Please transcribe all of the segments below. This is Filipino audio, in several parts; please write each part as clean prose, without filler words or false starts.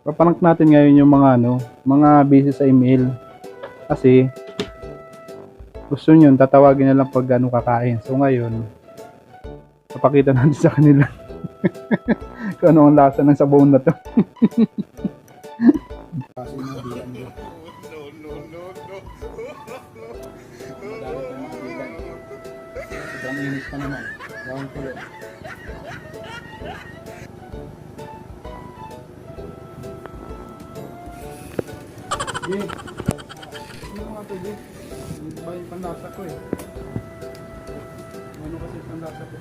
Papanak natin ngayon yung mga mga busy sa email. Kasi gusto nyo, tatawagin na lang pag kakain. So ngayon, papakita natin sa kanila kung ano ang lasa ng sabaw na to. Kasi sobrang init pa naman. Bawang kulo. Jay, ano nga to, Jay? Hindi ba yung panlasa ko eh? Ano kasi yung panlasa ko?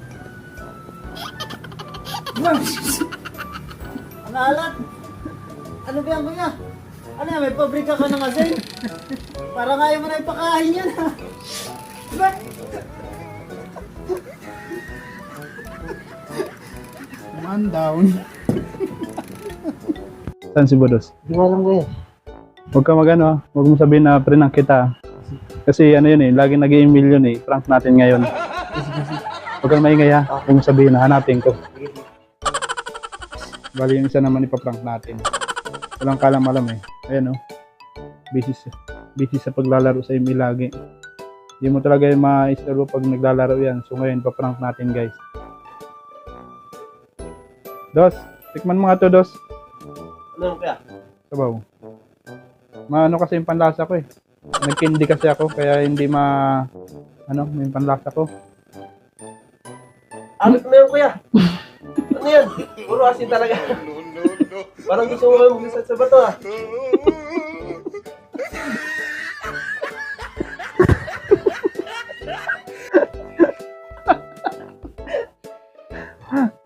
Ang alat! Ano ba yan, kuya? Ano yan, may pabrika ka ng asin? Para nga ayaw mo na ipakain yan, ha? Diba? Man down. Saan si Bodos? Hindi ko alam, kuya. Huwag ka magano ha. Huwag mo sabihin na prank kita. Kasi ano yun eh, laging nag-i-email yun eh. Prank natin ngayon. Huwag kang maingay ha. Huwag mo sabihin na hanapin ko. Bali yung isa naman ipaprank natin. Walang kalam-alam eh. Ayan o. Busy sa paglalaro sa email lagi. Hindi mo talaga yung ma-istorbo pag naglalaro yan. So ngayon, ipaprank natin guys. Dos, tikman mo nga to, Dos. Ano, kuya? Sabaw. Maano kasi yung panlasa ko eh. Nagkindi kasi ako kaya hindi yung panlasa ko. Alat mo yan, kuya. Ano yan? Puro asin talaga. Parang gusto mo kayo maglisat sa bato, ha?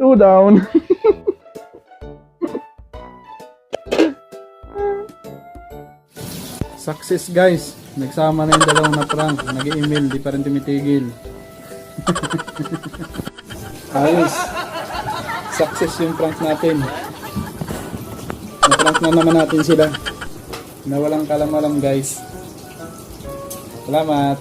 Two down. Success guys. Nagsama na yung dalawang na prank. Nag-email, di pa rin tumitigil. Ayos. Success yung prank natin. Na-prank na naman natin sila. Na walang kalam-alam guys. Salamat.